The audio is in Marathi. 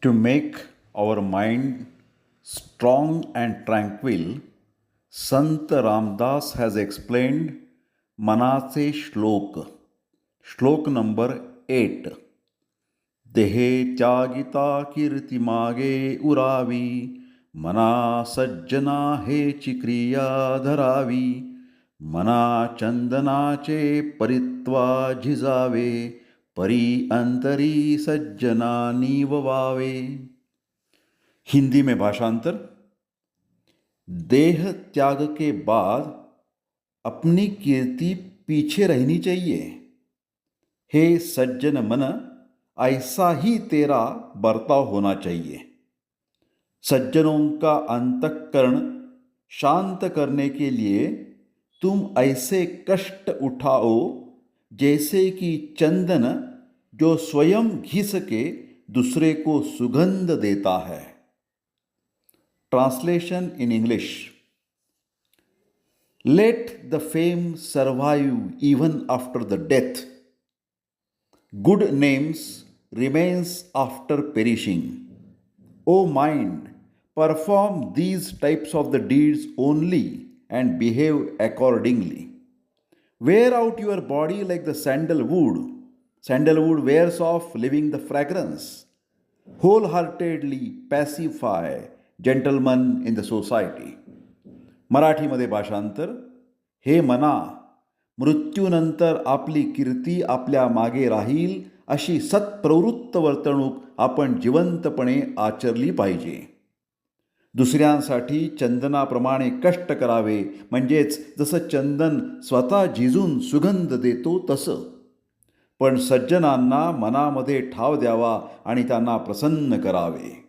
To make our mind strong and tranquil, Sant Ramdas has explained Manache Shlok. Shlok number 8. देहे त्यागिता कीर्ती मागे उरावी, मना सज्जना हेची क्रिया धरावी, मना चंदनाचे परित्वा झिजावे, परी अंतरी सज्जना नीववावे. हिंदी में भाषांतर. देह त्याग के बाद अपनी कीर्ति पीछे रहनी चाहिए. हे सज्जन मन, ऐसा ही तेरा बर्ताव होना चाहिए. सज्जनों का अंतःकरण शांत करने के लिए तुम ऐसे कष्ट उठाओ जैसे कि चंदन जो स्वयं घिस के दूसरे को सुगंध देता है. Translation in English. Let the fame survive even after the death. Good names remains after perishing. O mind, perform these types of the deeds only and behave accordingly. Wear out your body like the sandalwood. Sandalwood wears off, leaving the fragrance. Wholeheartedly pacify gentlemen in the society. मराठीमध्ये भाषांतर. हे मना, मृत्यूनंतर आपली कीर्ती आपल्या मागे राहील अशी सत्प्रवृत्त वर्तणूक आपण जिवंतपणे आचरली पाहिजे. दुसऱ्यांसाठी चंदनाप्रमाणे कष्ट करावे, म्हणजेच जसं चंदन स्वतः झिजून सुगंध देतो तसं. पण सज्जनांना मनामध्ये ठाव द्यावा आणि त्यांना प्रसन्न करावे.